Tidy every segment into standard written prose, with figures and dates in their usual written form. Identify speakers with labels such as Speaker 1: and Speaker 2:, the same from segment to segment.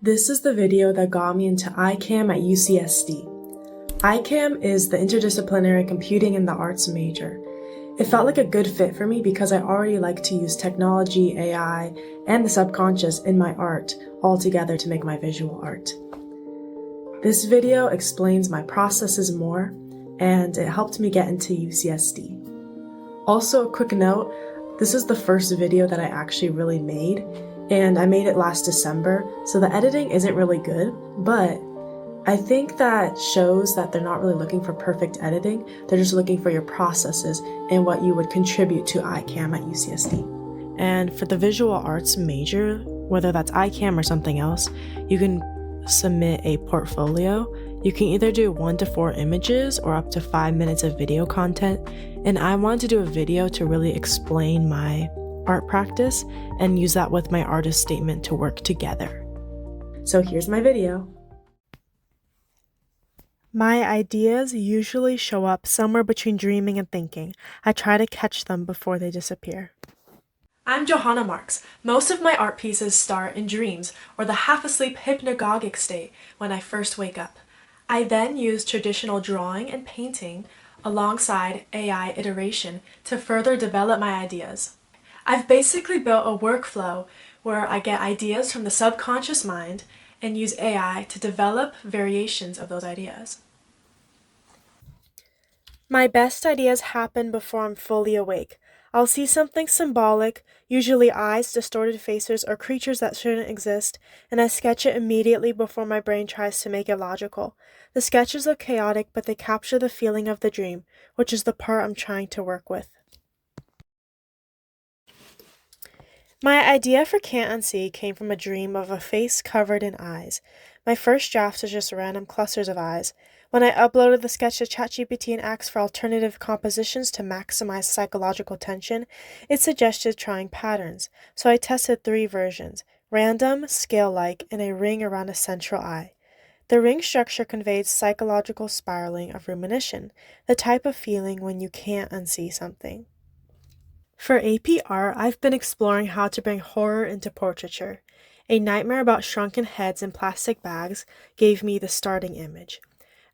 Speaker 1: This is the video that got me into ICAM at UCSD. ICAM is the Interdisciplinary Computing in the Arts major. It felt like a good fit for me because I already like to use technology, AI, and the subconscious in my art all together to make my visual art. This video explains my processes more, and it helped me get into UCSD. Also, a quick note, this is the first video that I actually really made, and I made it last December, so the editing isn't really good, but I think that shows that they're not really looking for perfect editing, they're just looking for your processes and what you would contribute to ICAM at UCSD. And for the visual arts major, whether that's ICAM or something else, you can submit a portfolio. You can either do 1 to 4 images or up to 5 minutes of video content, and I wanted to do a video to really explain my art practice and use that with my artist statement to work together. So here's my video. My ideas usually show up somewhere between dreaming and thinking. I try to catch them before they disappear. I'm Johanna Marks. Most of my art pieces start in dreams or the half-asleep hypnagogic state when I first wake up. I then use traditional drawing and painting alongside AI iteration to further develop my ideas. I've basically built a workflow where I get ideas from the subconscious mind and use AI to develop variations of those ideas. My best ideas happen before I'm fully awake. I'll see something symbolic, usually eyes, distorted faces, or creatures that shouldn't exist, and I sketch it immediately before my brain tries to make it logical. The sketches look chaotic, but they capture the feeling of the dream, which is the part I'm trying to work with. My idea for Can't Unsee came from a dream of a face covered in eyes. My first draft was just random clusters of eyes. When I uploaded the sketch to ChatGPT and asked for alternative compositions to maximize psychological tension, it suggested trying patterns. So I tested 3 versions: random, scale-like, and a ring around a central eye. The ring structure conveyed psychological spiraling of rumination, the type of feeling when you can't unsee something. For AP Art, I've been exploring how to bring horror into portraiture. A nightmare about shrunken heads in plastic bags gave me the starting image.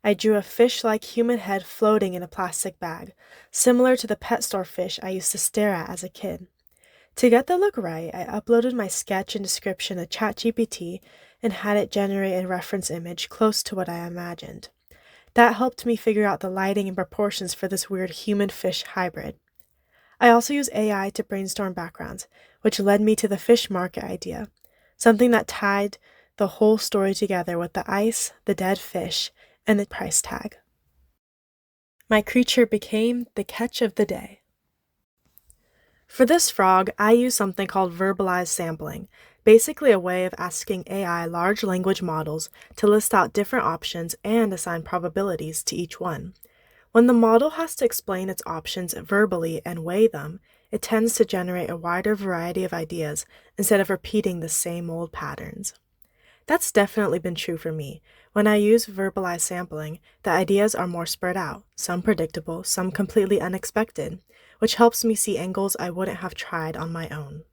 Speaker 1: I drew a fish-like human head floating in a plastic bag, similar to the pet store fish I used to stare at as a kid. To get the look right, I uploaded my sketch and description to ChatGPT and had it generate a reference image close to what I imagined. That helped me figure out the lighting and proportions for this weird human-fish hybrid. I also used AI to brainstorm backgrounds, which led me to the fish market idea, something that tied the whole story together with the ice, the dead fish, and the price tag. My creature became the catch of the day. For this frog, I used something called verbalized sampling, basically a way of asking AI large language models to list out different options and assign probabilities to each one. When the model has to explain its options verbally and weigh them, it tends to generate a wider variety of ideas instead of repeating the same old patterns. That's definitely been true for me. When I use verbalized sampling, the ideas are more spread out, some predictable, some completely unexpected, which helps me see angles I wouldn't have tried on my own.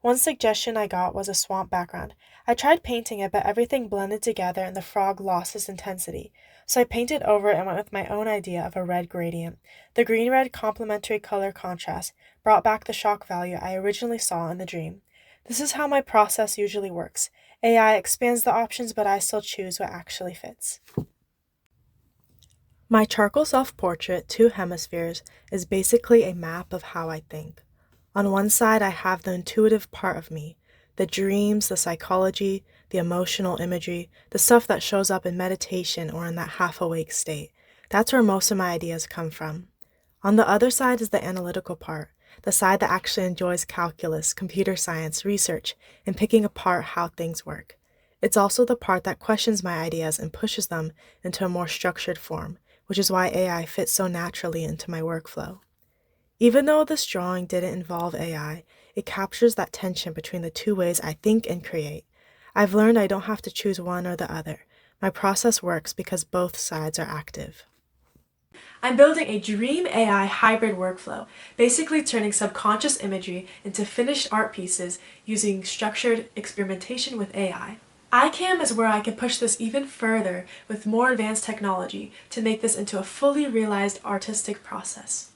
Speaker 1: One suggestion I got was a swamp background. I tried painting it, but everything blended together and the frog lost its intensity. So I painted over it and went with my own idea of a red gradient. The green-red complementary color contrast brought back the shock value I originally saw in the dream. This is how my process usually works. AI expands the options, but I still choose what actually fits. My charcoal self-portrait, 2 hemispheres, is basically a map of how I think. On one side, I have the intuitive part of me, the dreams, the psychology, the emotional imagery, the stuff that shows up in meditation or in that half-awake state. That's where most of my ideas come from. On the other side is the analytical part, the side that actually enjoys calculus, computer science, research, and picking apart how things work. It's also the part that questions my ideas and pushes them into a more structured form, which is why AI fits so naturally into my workflow. Even though this drawing didn't involve AI, it captures that tension between the 2 ways I think and create. I've learned I don't have to choose one or the other. My process works because both sides are active. I'm building a dream AI hybrid workflow, basically turning subconscious imagery into finished art pieces using structured experimentation with AI. ICAM is where I can push this even further with more advanced technology to make this into a fully realized artistic process.